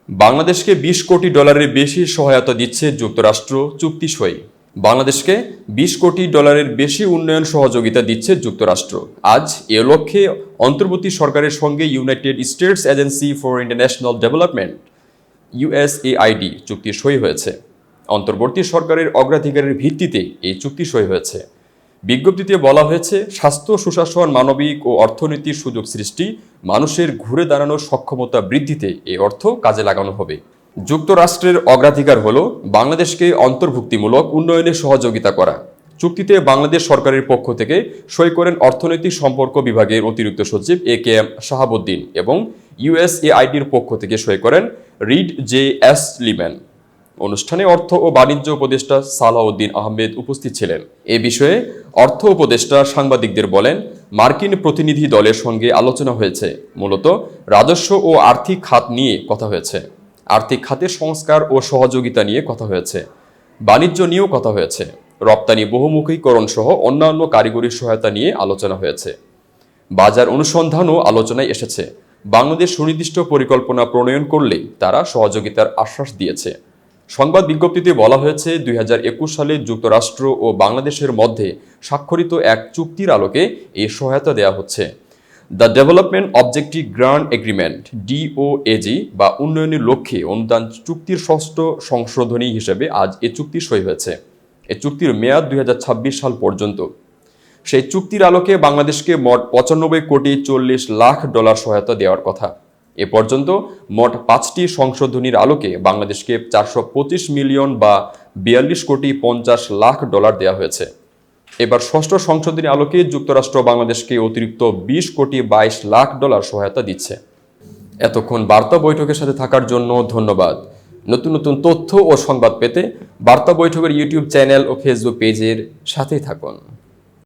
বাংলাদেশকে ২০ কোটি ডলারের বেশি সহায়তা দিচ্ছে যুক্তরাষ্ট্র, চুক্তি সই। বাংলাদেশকে ২০ কোটি ডলারের বেশি উন্নয়ন সহযোগিতা দিচ্ছে যুক্তরাষ্ট্র। আজ এ লক্ষ্যে অন্তর্বর্তী সরকারের সঙ্গে United states agency for international development USAID চুক্তি সই হয়েছে। অন্তর্বর্তী সরকারের অগ্রাধিকারের ভিত্তিতে এই চুক্তি সই হয়েছে। বিজ্ঞপ্তিতে বলা হয়েছে, স্বাস্থ্য, সুশাসন, মানবিক ও অর্থনীতির সুযোগ সৃষ্টি, মানুষের ঘুরে দাঁড়ানোর সক্ষমতা বৃদ্ধিতে এই অর্থ কাজে লাগানো হবে। যুক্তরাষ্ট্রের অগ্রাধিকার হল বাংলাদেশকে অন্তর্ভুক্তিমূলক উন্নয়নে সহযোগিতা করা। চুক্তিতে বাংলাদেশ সরকারের পক্ষ থেকে সই করেন অর্থনৈতিক সম্পর্ক বিভাগের অতিরিক্ত সচিব AKM শাহাবুদ্দিন এবং USAIDর পক্ষ থেকে সই করেন রিড JS লিম্যান। অনুষ্ঠানে অর্থ ও বাণিজ্য উপদেষ্টা সালাউদ্দিন আহমেদ উপস্থিত ছিলেন। এ বিষয়ে অর্থ উপদেষ্টা সাংবাদিকদের বলেন, মার্কিন প্রতিনিধি দলের সঙ্গে আলোচনা হয়েছে। মূলত রাজস্ব ও আর্থিক খাত নিয়ে কথা হয়েছে। আর্থিক খাতের সংস্কার ও সহযোগিতা নিয়ে কথা হয়েছে। বাণিজ্য নিয়েও কথা হয়েছে। রপ্তানি বহুমুখীকরণ সহ অন্যান্য কারিগরি সহায়তা নিয়ে আলোচনা হয়েছে। বাজার অনুসন্ধানও আলোচনায় এসেছে। বাংলাদেশ সুনির্দিষ্ট পরিকল্পনা প্রণয়ন করলে তারা সহযোগিতার আশ্বাস দিয়েছে। সংবাদ বিজ্ঞপ্তিতে বলা হয়েছে, 2021 সালে যুক্তরাষ্ট্র ও বাংলাদেশের মধ্যে স্বাক্ষরিত এক চুক্তির আলোকে এই সহায়তা দেওয়া হচ্ছে। The development objective grant agreement DOAG বা উন্নয়নের লক্ষ্যে অনুদান চুক্তির ষষ্ঠ সংশোধনী হিসেবে আজ এ চুক্তি সই হয়েছে। এ চুক্তির মেয়াদ 2026 সাল পর্যন্ত। সেই চুক্তির আলোকে বাংলাদেশকে মোট 95 কোটি 40 লাখ ডলার সহায়তা দেওয়ার কথা। এ পর্যন্ত মোট 5টি সংশোধনীর আলোকে বাংলাদেশকে 425 মিলিয়ন বা 42 কোটি 50 লাখ ডলার দেওয়া হয়েছে। এবার ষষ্ঠ সংশোধনীর আলোকে যুক্তরাষ্ট্র বাংলাদেশকে অতিরিক্ত 20 কোটি 22 লাখ ডলার সহায়তা দিচ্ছে। এতক্ষণ বার্তা বৈঠকের সাথে থাকার জন্য ধন্যবাদ। নতুন নতুন তথ্য ও সংবাদ পেতে বার্তা বৈঠকের ইউটিউব চ্যানেল ও ফেসবুক পেজের সাথেই থাকুন।